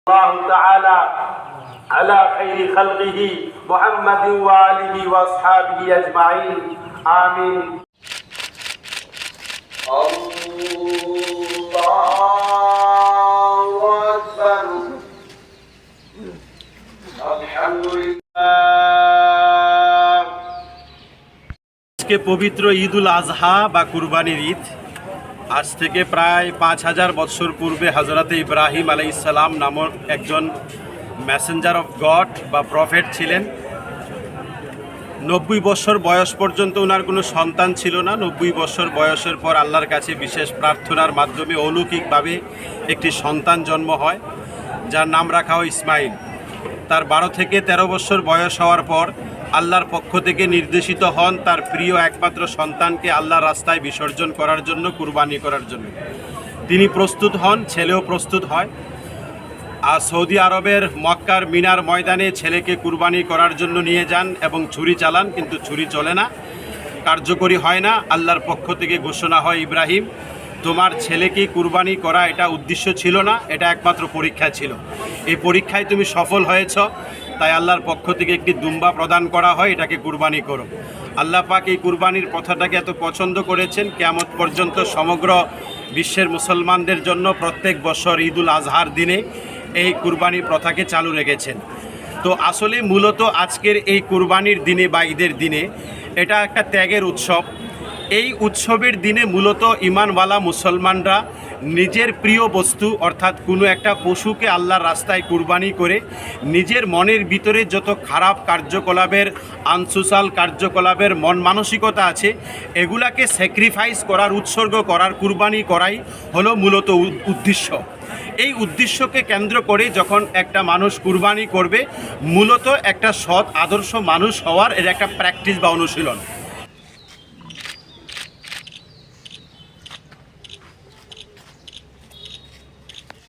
الله تعالى على خير خلقه محمد وآله وأصحابه أجمعين آمين الله أكبر الحمد لله আজকে পবিত্র ঈদুল আজহা বা কুরবানির ঈদ। আজ থেকে প্রায় 5000 বছর পূর্বে হযরতে ইব্রাহিম আলাইহিস সালাম নামক একজন মেসেঞ্জার অফ গড বা প্রফেট ছিলেন। 90 বছর বয়স পর্যন্ত ওনার কোনো সন্তান ছিল না। 90 বছর বয়সের পর আল্লাহর কাছে বিশেষ প্রার্থনার মাধ্যমে অলৌকিকভাবে একটি সন্তান জন্ম হয়, যার নাম রাখা হয় ইসমাইল। তার 12 থেকে 13 বছর বয়স হওয়ার পর আল্লাহর পক্ষ থেকে নির্দেশিত হন তার প্রিয় একমাত্র সন্তানকে আল্লাহর রাস্তায় বিসর্জন করার জন্য, কুরবানি করার জন্য। তিনি প্রস্তুত হন, ছেলেও প্রস্তুত হয়। আর সৌদি আরবের মক্কার মিনার ময়দানে ছেলেকে কুরবানি করার জন্য নিয়ে যান এবং ছুরি চালান, কিন্তু ছুরি চলে না, কার্যকরী হয় না। আল্লাহর পক্ষ থেকে ঘোষণা হয়, ইব্রাহিম, তোমার ছেলেকে কুরবানি করা এটা উদ্দেশ্য ছিল না, এটা একমাত্র পরীক্ষা ছিল। এই পরীক্ষায় তুমি সফল হয়েছ, তাই আল্লাহর পক্ষ থেকে একটি দুম্বা প্রদান করা হয়, এটাকে কুরবানি করো। আল্লাহ পাক এই কুরবানির প্রথাটাকে এত পছন্দ করেছেন, কিয়ামত পর্যন্ত সমগ্র বিশ্বের মুসলমানদের জন্য প্রত্যেক বছর ঈদুল আজহার দিনে এই কুরবানির প্রথাকে চালু রেখেছেন। তো আসলে মূলত আজকের এই কুরবানির দিনে বা ঈদের দিনে এটা একটা ত্যাগের উৎসব। এই উৎসবের দিনে মূলত ঈমানওয়ালা মুসলমানরা নিজের প্রিয় বস্তু অর্থাৎ কোনো একটা পশুকে আল্লাহর রাস্তায় কুরবানি করে নিজের মনের ভিতরে যত খারাপ কার্যকলাপের, আনসোশাল কার্যকলাপের মন মানসিকতা আছে, এগুলাকে স্যাক্রিফাইস করার, উৎসর্গ করার, কুরবানি করাই হলো মূলত উদ্দেশ্য। এই উদ্দেশ্যকে কেন্দ্র করে যখন একটা মানুষ কুরবানি করবে, মূলত একটা সৎ আদর্শ মানুষ হওয়ার এর একটা প্র্যাকটিস বা অনুশীলন।